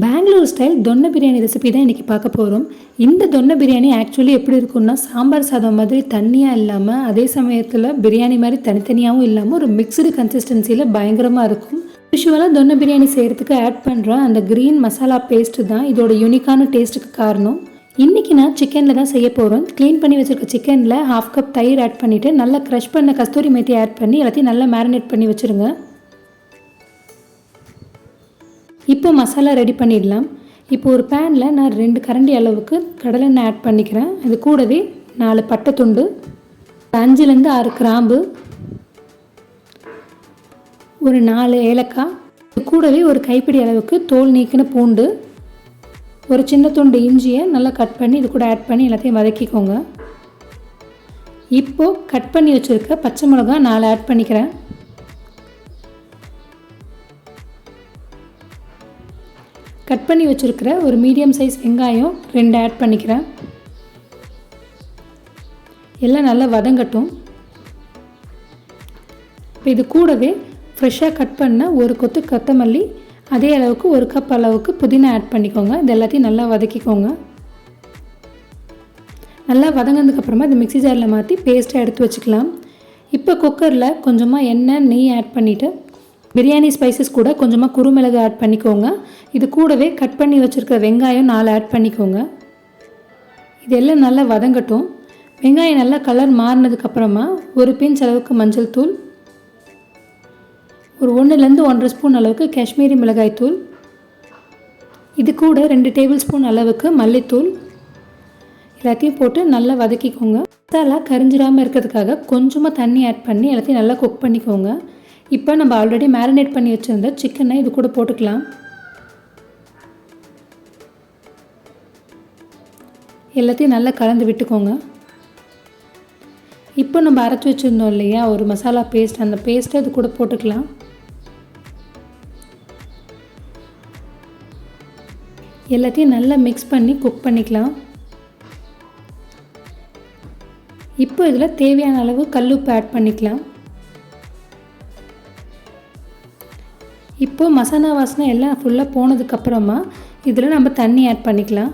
Bangalore style தொன்னை biryani recipe தான் இன்றைக்கி பார்க்க போகிறோம். இந்த தொன்னை பிரியாணி ஆக்சுவலி எப்படி இருக்குன்னா, சாம்பார் சாதம் மாதிரி தண்ணியாக இல்லாமல் அதே சமயத்தில் பிரியாணி மாதிரி தனித்தனியாகவும் இல்லாமல் ஒரு மிக்சடு கன்சிஸ்டன்சியில் பயங்கரமாக இருக்கும். யூஷுவலாக தொன்னை பிரியாணி செய்கிறதுக்கு ஆட் பண்ணுற அந்த க்ரீன் மசாலா பேஸ்ட்டு தான் இதோட யூனிக்கான டேஸ்ட்டுக்கு காரணம். இன்றைக்கி நான் சிக்கனில் தான் செய்ய போகிறோம். க்ளீன் பண்ணி வச்சுருக்க சிக்கனில் 1/2 கப் தயிர் ஆட் பண்ணிவிட்டு நல்லா க்ரஷ் பண்ண கஸ்தூரி மேத்தி ஆட் பண்ணி எல்லாத்தையும் நல்லா மேரினேட் பண்ணி வச்சுருங்க. இப்போ மசாலா ரெடி பண்ணிடலாம். இப்போ ஒரு பேனில் நான் 2 கரண்டி அளவுக்கு கடலெண்ணெய் ஆட் பண்ணிக்கிறேன். இது கூடவே 4 பட்டை துண்டு, 5லேருந்து 6 கிராம்பு, ஒரு 4 ஏலக்காய், இது கூடவே ஒரு கைப்பிடி அளவுக்கு தோல் நீக்கின பூண்டு, ஒரு சின்ன துண்டு இஞ்சியை நல்லா கட் பண்ணி இது கூட ஆட் பண்ணி எல்லாத்தையும் வதக்கிக்கோங்க. இப்போது கட் பண்ணி வச்சுருக்க பச்சை மிளகா 4 ஆட் பண்ணிக்கிறேன். கட் பண்ணி வச்சுருக்கிற ஒரு மீடியம் சைஸ் வெங்காயம் 2 ஆட் பண்ணிக்கிறேன். எல்லாம் நல்லா வதங்கட்டும். இப்போ இது கூடவே ஃப்ரெஷ்ஷாக கட் பண்ண ஒரு கொத்து கொத்தமல்லி, அதே அளவுக்கு 1 கப் அளவுக்கு புதினா ஆட் பண்ணிக்கோங்க. இது எல்லாத்தையும் நல்லா வதக்கிக்கோங்க. நல்லா வதங்கினதுக்கப்புறமா இது மிக்ஸி ஜாரில் மாற்றி பேஸ்ட்டாக எடுத்து வச்சுக்கலாம். இப்போ குக்கரில் கொஞ்சமாக எண்ணெய் நெய் ஆட் பண்ணிவிட்டு பிரியாணி ஸ்பைசஸ் கூட கொஞ்சமாக குருமிளகு ஆட் பண்ணிக்கோங்க. இது கூடவே கட் பண்ணி வச்சுருக்க வெங்காயம் 4 ஆட் பண்ணிக்கோங்க. இதெல்லாம் நல்லா வதங்கட்டும். வெங்காயம் நல்லா கலர் மாறினதுக்கப்புறமா ஒரு பிஞ்ச் அளவுக்கு மஞ்சள் தூள், ஒரு 1லேருந்து 1.5 ஸ்பூன் அளவுக்கு காஷ்மீரி மிளகாய் தூள், இது கூட 2 டேபிள் ஸ்பூன் அளவுக்கு மல்லித்தூள் எல்லாத்தையும் போட்டு நல்லா வதக்கிக்கோங்க. மசாலா கரிஞ்சிடாமல் இருக்கிறதுக்காக கொஞ்சமாக தண்ணி ஆட் பண்ணி எல்லாத்தையும் நல்லா குக் பண்ணிக்கோங்க. இப்போ நம்ம ஆல்ரெடி மேரினேட் பண்ணி வச்சுருந்த சிக்கனை இது கூட போட்டுக்கலாம். எல்லாத்தையும் நல்லா கலந்து விட்டுக்கோங்க. இப்போ நம்ம அரைச்சி வச்சுருந்தோம் இல்லையா ஒரு மசாலா பேஸ்ட், அந்த பேஸ்ட்டை இது கூட போட்டுக்கலாம். எல்லாத்தையும் நல்லா மிக்ஸ் பண்ணி குக் பண்ணிக்கலாம். இப்போ இதில் தேவையான அளவு கல்லுப்பு ஆட் பண்ணிக்கலாம். இப்போது மசாலா வாசனை எல்லாம் ஃபுல்லாக போனதுக்கப்புறமா இதில் நம்ம தண்ணி ஆட் பண்ணிக்கலாம்.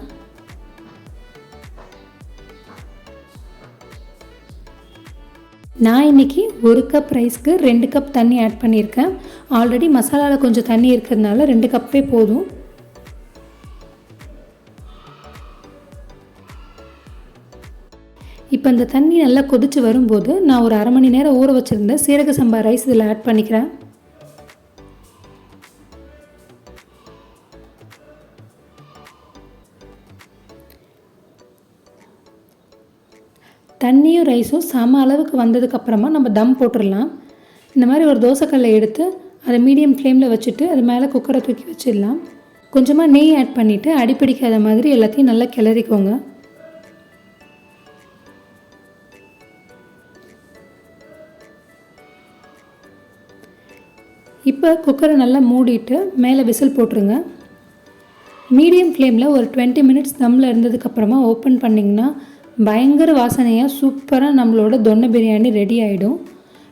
நான் இன்றைக்கி 1 கப் ரைஸ்க்கு 2 கப் தண்ணி ஆட் பண்ணியிருக்கேன். ஆல்ரெடி மசாலாவில் கொஞ்சம் தண்ணி இருக்கிறதுனால 2 கப்பே போதும். இப்போ இந்த தண்ணி நல்லா கொதித்து வரும்போது நான் ஒரு 1/2 மணி நேரம் ஊற வச்சுருந்த சீரக சம்பா ரைஸ் இதில் ஆட் பண்ணிக்கிறேன். தண்ணியும் ரைஸும் சம அளவுக்கு வந்ததுக்கப்புறமா நம்ம தம் போட்டுடலாம். இந்த மாதிரி ஒரு தோசைக்கல்லை எடுத்து அதை மீடியம் ஃப்ளேமில் வச்சுட்டு அது மேலே குக்கரை தூக்கி வச்சிடலாம். கொஞ்சமாக நெய் ஆட் பண்ணிவிட்டு அடிப்பிடிக்காத மாதிரி எல்லாத்தையும் நல்லா கிளறிக்கோங்க. இப்போ குக்கரை நல்லா மூடிட்டு மேலே விசில் போட்டுருங்க. மீடியம் ஃப்ளேமில் ஒரு 20 மினிட்ஸ் தம்மில் இருந்ததுக்கப்புறமா ஓப்பன் பண்ணிங்கன்னா பயங்கர வாசனையாக சூப்பராக நம்மளோட தொன்னை பிரியாணி ரெடி ஆகிடும்.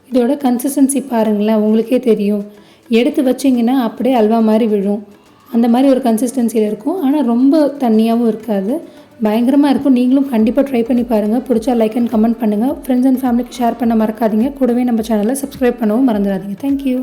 இதோட கன்சிஸ்டன்சி பாருங்களேன், உங்களுக்கே தெரியும். எடுத்து வச்சிங்கன்னா அப்படியே அல்வா மாதிரி விழும். அந்த மாதிரி ஒரு கன்சிஸ்டன்சியில் இருக்கும். ஆனால் ரொம்ப தண்ணியாகவும் இருக்காது. பயங்கரமாக இருக்கும். நீங்களும் கண்டிப்பாக ட்ரை பண்ணி பாருங்கள். பிடிச்சா லைக் அண்ட் கமெண்ட் பண்ணுங்கள். ஃப்ரெண்ட்ஸ் அண்ட் ஃபேமிலிக்கு ஷேர் பண்ண மறக்காதீங்க. கூடவே நம்ம சேனலை சப்ஸ்கிரைப் பண்ணவும் மறந்துடாதீங்க. தேங்க்யூ.